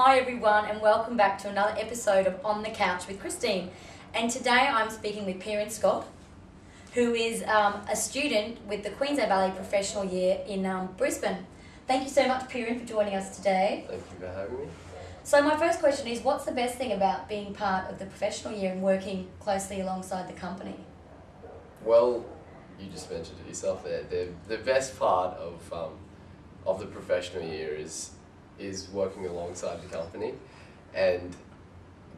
Hi everyone and welcome back to another episode of On the Couch with Christine. And today I'm speaking with Piran Scott, who is a student with the Queensland Ballet professional year in Brisbane. Thank you so much, Piran, for joining us today. Thank you for having me. So my first question is, what's the best thing about being part of the professional year and working closely alongside the company? Well, you just mentioned it yourself there. The best part of the professional year is working alongside the company and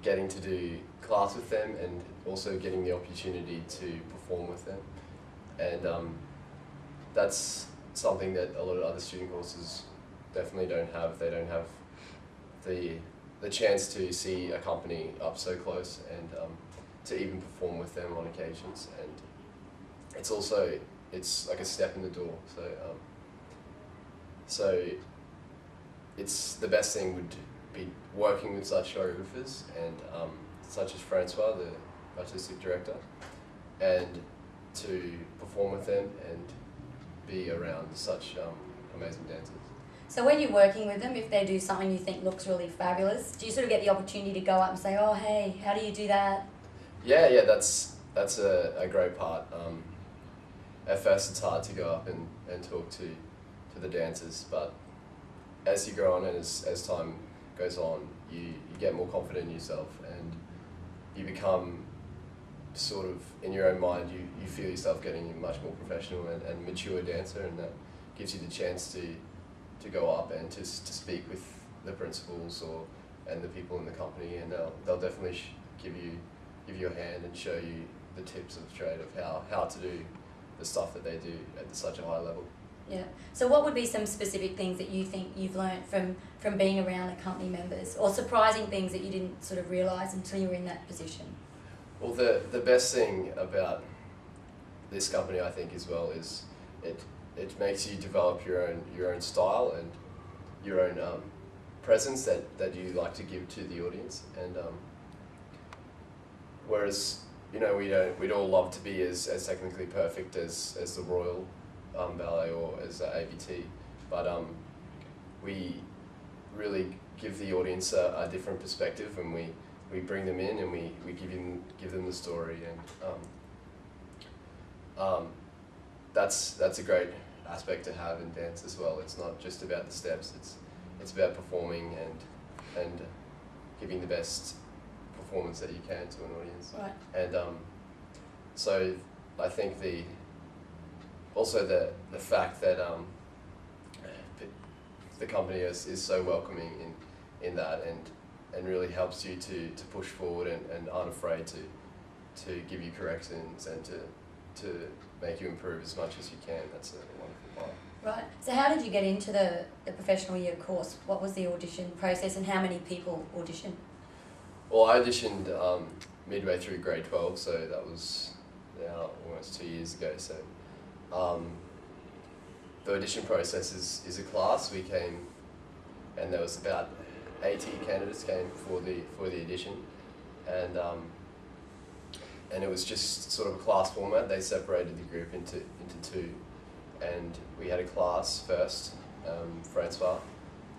getting to do class with them and also getting the opportunity to perform with them. And that's something that a lot of other student courses definitely don't have. They don't have the chance to see a company up so close and to even perform with them on occasions. And it's like a step in the door. So it's the best thing would be working with such choreographers and such as Francois, the artistic director, and to perform with them and be around such amazing dancers. So when you're working with them, if they do something you think looks really fabulous, do you sort of get the opportunity to go up and say, oh hey, how do you do that? Yeah, that's a great part. At first it's hard to go up and talk to the dancers, but as you go on and as time goes on, you get more confident in yourself and you become sort of, in your own mind, you feel yourself getting a much more professional and mature dancer, and that gives you the chance to go up and to speak with the principals and the people in the company, and they'll definitely give you a hand and show you the tips of the trade of how to do the stuff that they do at such a high level. Yeah. So what would be some specific things that you think you've learned from being around the company members, or surprising things that you didn't sort of realise until you were in that position? Well, the best thing about this company, I think, as well, is it makes you develop your own style and your own presence that you like to give to the audience. And whereas, you know, we'd all love to be as technically perfect as the Royal Ballet or as ABT, but we really give the audience a different perspective, and we bring them in and we give them the story, and that's a great aspect to have in dance as well. It's not just about the steps, it's about performing and giving the best performance that you can to an audience. Right. And so I think also the fact that the company is so welcoming in that and really helps you to push forward and aren't afraid to give you corrections and to make you improve as much as you can. That's a wonderful part. Right. So how did you get into the professional year course? What was the audition process and how many people auditioned? Well, I auditioned midway through grade 12, so that was now almost 2 years ago. So the audition process is a class. We came, and there was about 80 candidates came for the audition, and it was just sort of a class format. They separated the group into two, and we had a class first. Francois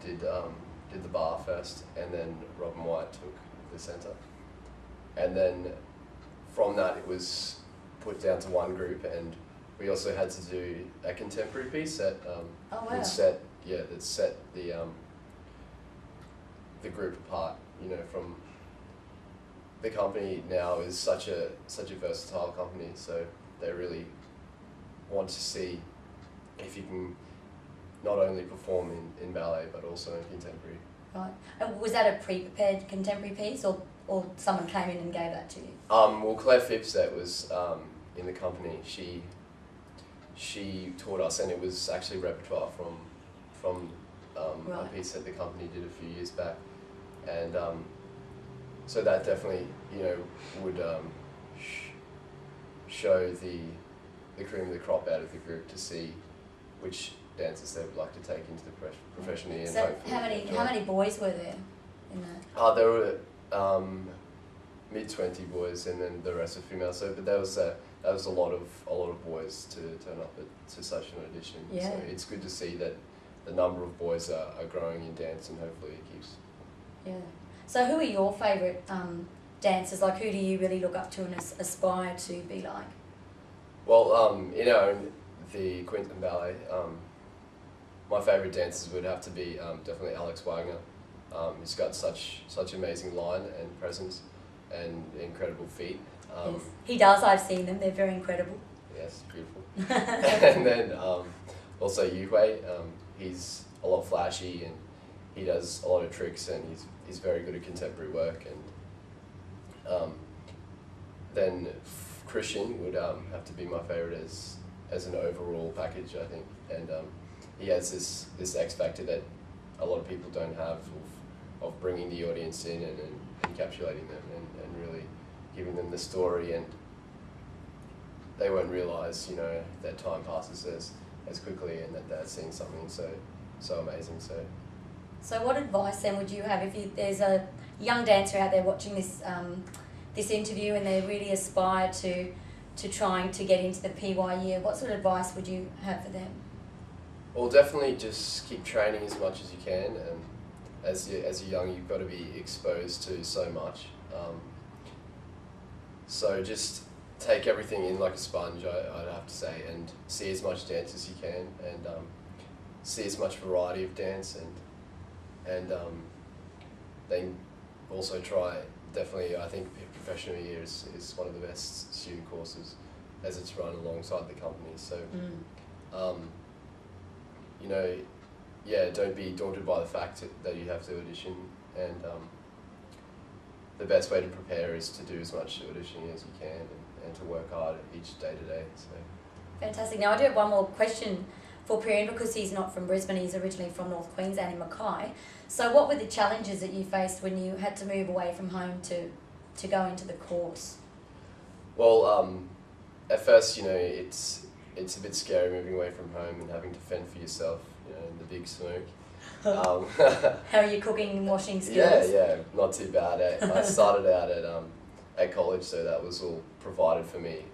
did the bar first, and then Robin White took the centre, and then from that it was put down to one group, and we also had to do a contemporary piece that that set the group apart. You know, from the company now is such a versatile company, so they really want to see if you can not only perform in ballet but also in contemporary. Right. And was that a pre-prepared contemporary piece, or someone came in and gave that to you? Well, Claire Phipps, that was in the company, she taught us, and it was actually repertoire from Right. a piece that the company did a few years back, and so that definitely, you know, would show the cream of the crop out of the group to see which dancers they would like to take into the professional year. So how many boys were there in that? There were mid-20 boys, and then the rest were females. So, but that was a lot of boys to turn up to such an audition. Yeah. So it's good to see that the number of boys are growing in dance, and hopefully it keeps Yeah. So who are your favourite dancers? Like, who do you really look up to and aspire to be like? Well, the Queensland Ballet, my favourite dancers would have to be definitely Alex Wagner. He's got such amazing line and presence and incredible feet. Yes. He does, I've seen them, they're very incredible. Yes, beautiful. And then also Yue, he's a lot flashy and he does a lot of tricks and he's very good at contemporary work. And then Christian would have to be my favourite as an overall package, I think. And he has this X factor that a lot of people don't have of bringing the audience in and encapsulating them and really giving them the story, and they won't realise, that time passes as quickly and that they're seeing something so amazing. So what advice then would you have if there's a young dancer out there watching this this interview and they really aspire to trying to get into the PY year? What sort of advice would you have for them? Well, definitely just keep training as much as you can, and as you're young, you've got to be exposed to so much. So just take everything in like a sponge, I'd have to say, and see as much dance as you can, and see as much variety of dance, and then also try. Definitely, I think professional year is one of the best student courses, as it's run alongside the company. So, don't be daunted by the fact that you have to audition, and the best way to prepare is to do as much auditioning as you can and to work hard each day to day. So. Fantastic. Now I do have one more question for Piran, because he's not from Brisbane, he's originally from North Queensland in Mackay. So what were the challenges that you faced when you had to move away from home to go into the course? Well, at first, it's a bit scary moving away from home and having to fend for yourself, in the big smoke. How are you cooking and washing skills? Yeah, not too bad. I started out at college, so that was all provided for me.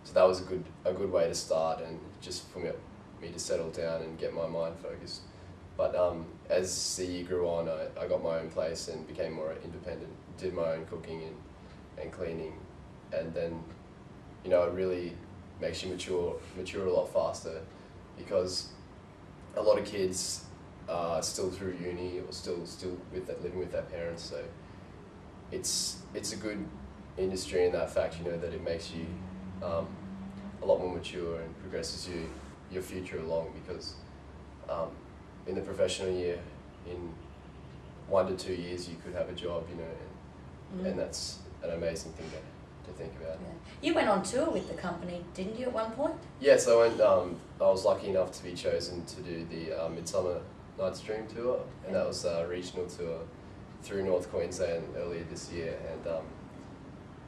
So that was a good way to start, and just for me to settle down and get my mind focused. But as the year grew on, I got my own place and became more independent, did my own cooking and cleaning, and then it really makes you mature a lot faster, because a lot of kids are still through uni or still living with their parents. So it's a good industry in that fact, that it makes you a lot more mature and progresses your future along, because in the professional year, in 1 to 2 years, you could have a job, and that's an amazing thing to think about. Yeah. You went on tour with the company, didn't you, at one point? Yes, I went. I was lucky enough to be chosen to do the Midsummer Night's Dream tour, and that was a regional tour through North Queensland earlier this year, and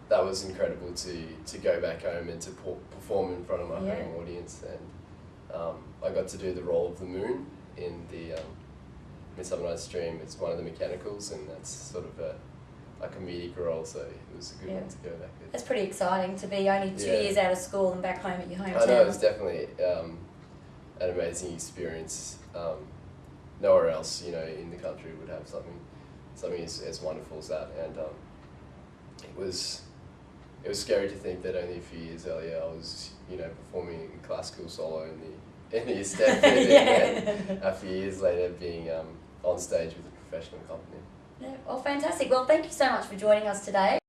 that was incredible to go back home and to perform in front of my home audience, and I got to do the role of the moon in the Midsummer Night's Dream. It's one of the mechanicals, and that's sort of a comedic role, so it was a good one to go back with. That's pretty exciting to be only 2 years out of school and back home at your hometown. I know, it was definitely an amazing experience. Nowhere else, in the country would have something as wonderful as that, and it was scary to think that only a few years earlier I was, performing classical solo in the estate, and a few years later being on stage with a professional company. Yeah, well, fantastic. Well, thank you so much for joining us today.